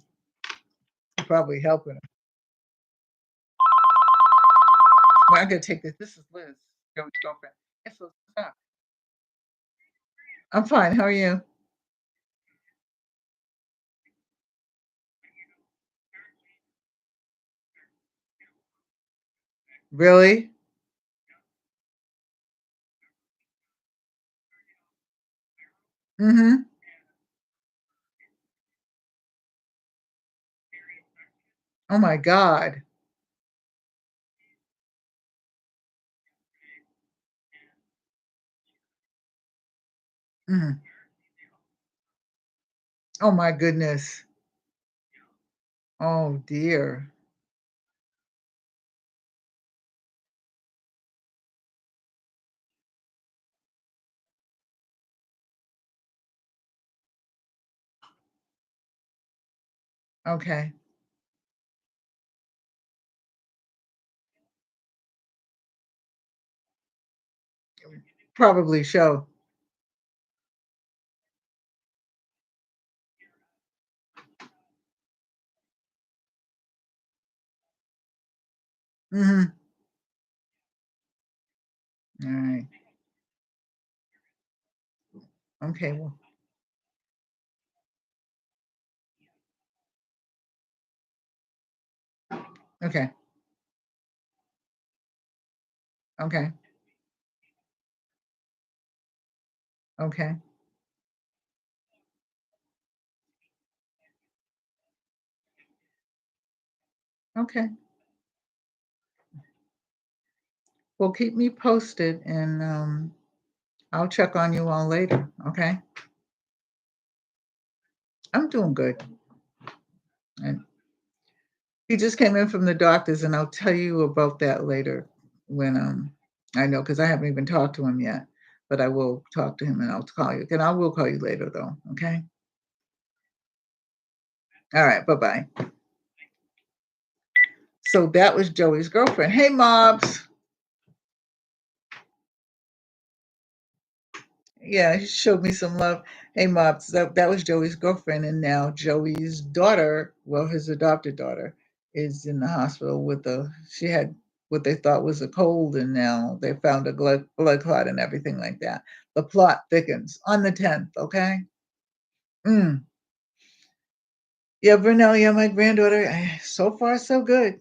Speaker 1: probably helping her. Well, I'm gonna take this. This is Liz, Joey's girlfriend. Yes, Liz, what's up? I'm fine. How are you? Really? Mm-hmm. Oh my God. Mm. Oh my goodness. Oh dear. Okay. Probably show. Mm-hmm. All right. Okay. Well, okay. Okay. Okay. Okay. Well, keep me posted and I'll check on you all later. Okay. I'm doing good. And he just came in from the doctors, and I'll tell you about that later when I know, because I haven't even talked to him yet. But I will talk to him and I'll call you. And I will call you later though. Okay. All right. Bye-bye. So that was Joey's girlfriend. Hey, Mobs. Yeah, he showed me some love. Hey, Mobs, that was Joey's girlfriend. And now Joey's daughter, well, his adopted daughter, is in the hospital she had what they thought was a cold, and now they found a blood clot and everything like that. The plot thickens on the 10th, okay? Mm. Yeah, Vernell, yeah, my granddaughter, so far so good.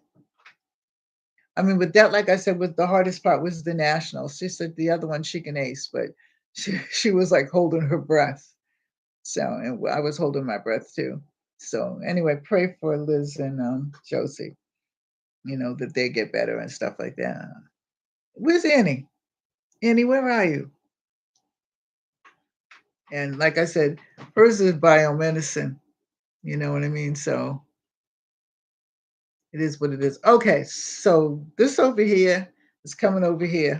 Speaker 1: I mean, with that, like I said, with the hardest part was the nationals. She said the other one she can ace, but she was like holding her breath. So and I was holding my breath too. So anyway, pray for Liz and Josie, that they get better and stuff like that. Where's Annie? Annie, where are you? And like I said, hers is biomedicine. You know what I mean? So it is what it is. Okay, so this over here is coming over here.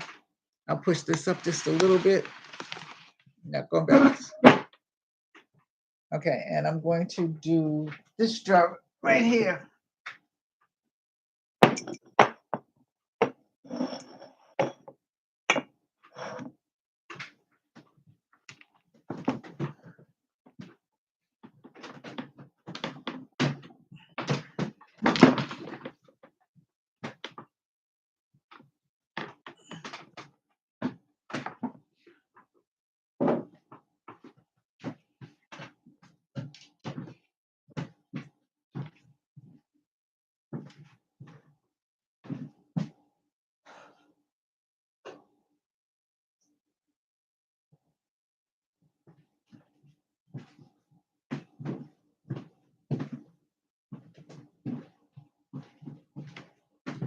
Speaker 1: I'll push this up just a little bit. Not going back. Okay, and I'm going to do this job right here.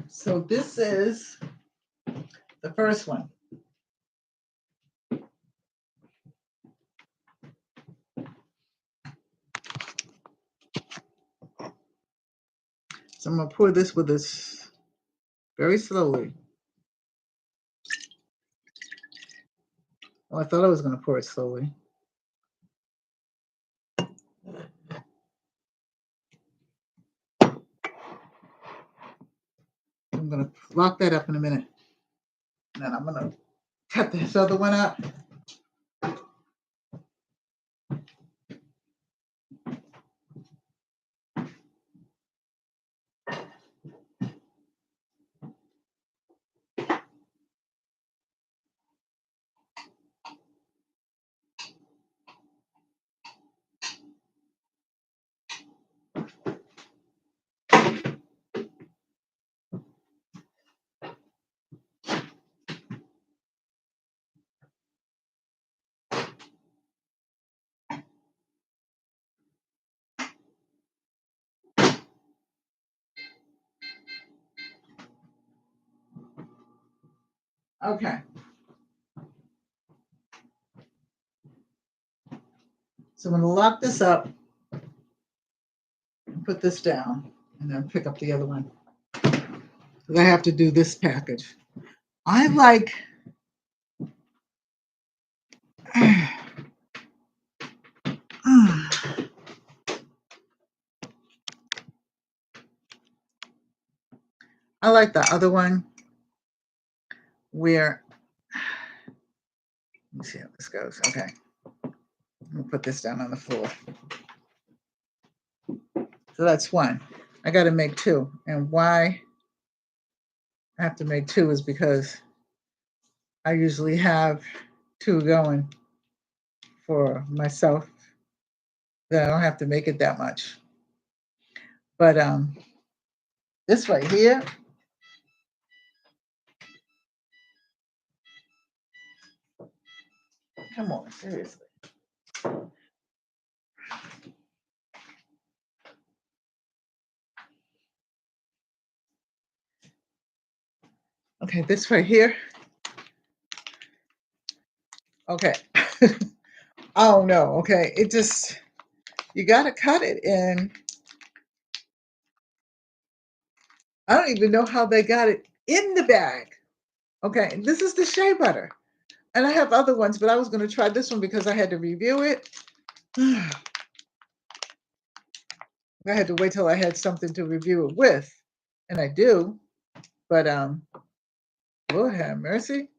Speaker 1: So this is the first one. So I'm going to pour this with this very slowly. Oh, I thought I was going to pour it slowly. I'm going to lock that up in a minute. And then I'm going to cut this other one up. Okay. So I'm going to lock this up, and put this down, and then pick up the other one. Because I have to do this package. I like... I like the other one where... Let me see how this goes. Okay. I'm going to put this down on the floor. So that's one. I got to make two. And why I have to make two is because I usually have two going for myself. Then I don't have to make it that much. But this right here, come on, seriously. Okay, this right here. Okay. I don't know. Okay, it just, you got to cut it. And I don't even know how they got it in the bag. Okay, this is the shea butter. And I have other ones, but I was going to try this one because I had to review it. I had to wait till I had something to review it with. And I do. But Lord have mercy.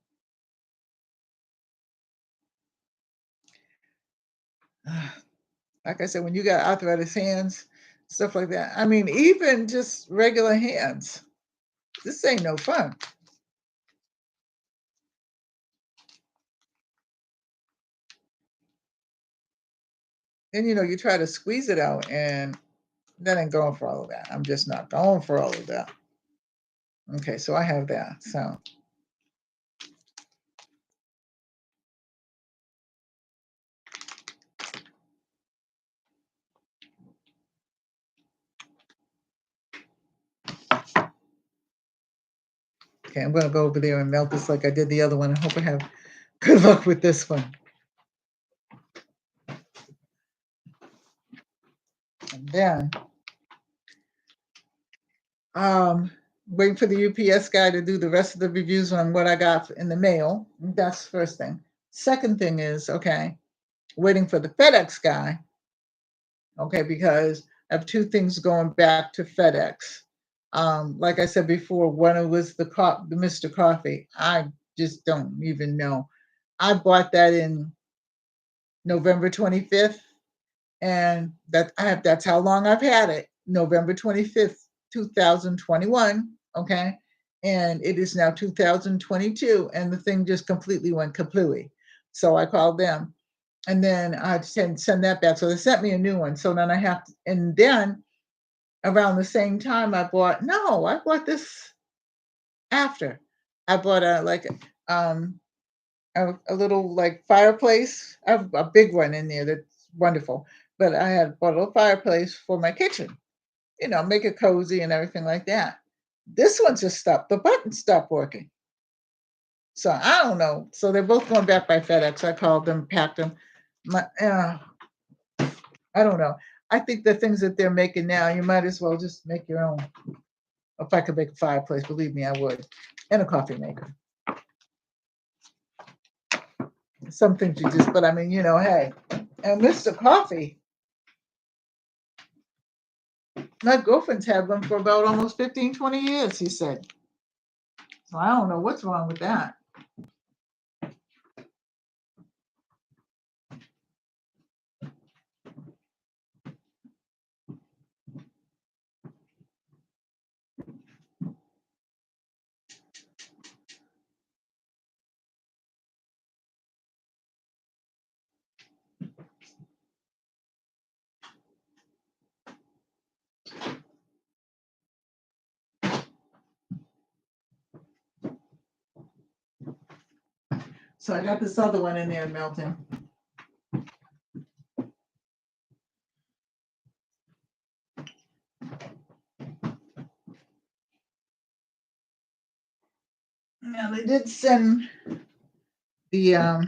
Speaker 1: Like I said, when you got arthritis hands, stuff like that. I mean, even just regular hands. This ain't no fun. And you try to squeeze it out, and that ain't going for all of that. I'm just not going for all of that. Okay, so I have that. So okay, I'm gonna go over there and melt this like I did the other one. I hope I have good luck with this one. And then waiting for the UPS guy to do the rest of the reviews on what I got in the mail. That's the first thing. Second thing is, okay, waiting for the FedEx guy. Okay, because I have two things going back to FedEx. Like I said before, one was the Mr. Coffee. I just don't even know. I bought that in November 25th, and that's how long I've had it. November 25th, 2021. Okay. And it is now 2022, and the thing just completely went kaplooey. So I called them, and then I send that back. So they sent me a new one. So then I have to, and then around the same time I bought this after. I bought um a little like fireplace. I have a big one in there that's wonderful. But I had bought a little fireplace for my kitchen, make it cozy and everything like that. This one just stopped. The button stopped working. So I don't know. So they're both going back by FedEx. I called them, packed them. I don't know. I think the things that they're making now, you might as well just make your own. If I could make a fireplace, believe me, I would. And a coffee maker. Something to just, but I mean, hey. And Mr. Coffee, my girlfriend's had them for about almost 15, 20 years, he said. So I don't know what's wrong with that. So I got this other one in there melting. Now they did send the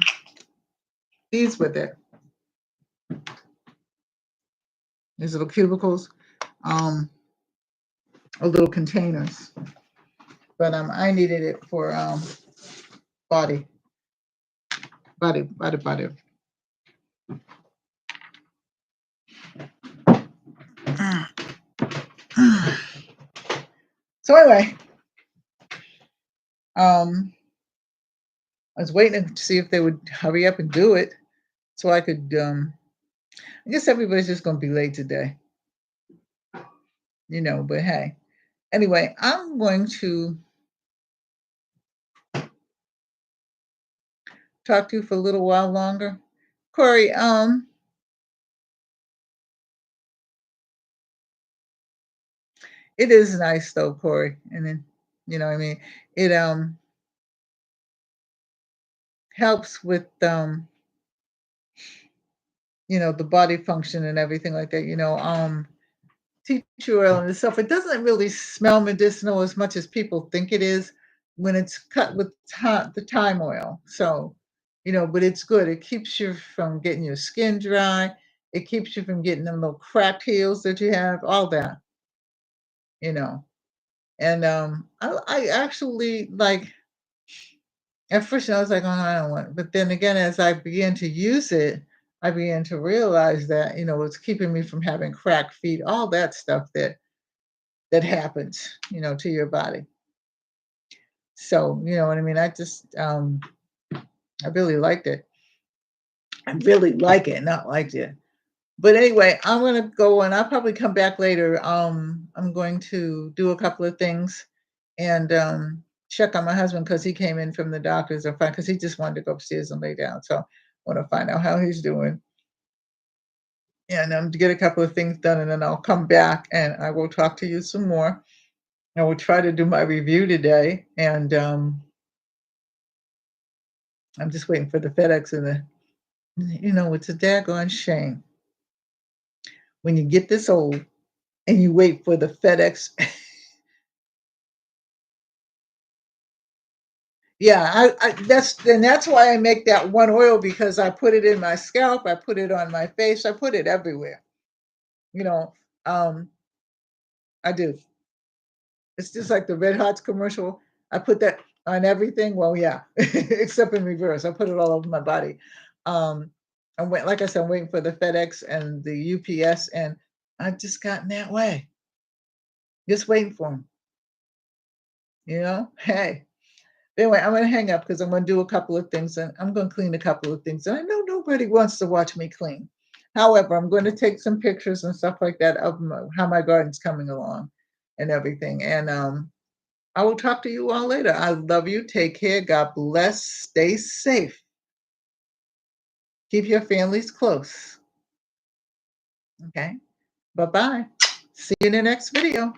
Speaker 1: these with it. These little cubicles, or little containers. But I needed it for body. So anyway, I was waiting to see if they would hurry up and do it so I could. I guess everybody's just going to be late today, But hey, anyway, I'm going to talk to you for a little while longer, Corey. It is nice though, Corey, and then what I mean. It helps with the body function and everything like that. Tea tree oil and stuff. It doesn't really smell medicinal as much as people think it is when it's cut with the thyme oil. So, but it's good. It keeps you from getting your skin dry. It keeps you from getting them little cracked heels that you have. All that, you know. And I actually like, at first I was like, oh, I don't want it. But then again, as I began to use it, I began to realize that, it's keeping me from having cracked feet, all that stuff that happens, to your body. So, you know what I mean? I just I really liked it. I really like it, not liked it. But anyway, I'm gonna go and I'll probably come back later. I'm going to do a couple of things and check on my husband because he came in from the doctors and find because he just wanted to go upstairs and lay down. So I want to find out how he's doing and to get a couple of things done, and then I'll come back and I will talk to you some more. I will try to do my review today, and I'm just waiting for the FedEx and it's a daggone shame when you get this old and you wait for the FedEx. Yeah, that's why I make that one oil because I put it in my scalp, I put it on my face, I put it everywhere. You know, um, I do. It's just like the Red Hots commercial. I put that on everything. Well, yeah, except in reverse. I put it all over my body. Um, like I said, I'm waiting for the FedEx and the UPS, and I just gotten that way. Just waiting for them. Hey. Anyway, I'm going to hang up because I'm going to do a couple of things and I'm going to clean a couple of things. And I know nobody wants to watch me clean. However, I'm going to take some pictures and stuff like that of how my garden's coming along and everything. And I will talk to you all later. I love you. Take care. God bless. Stay safe. Keep your families close. Okay. Bye-bye. See you in the next video.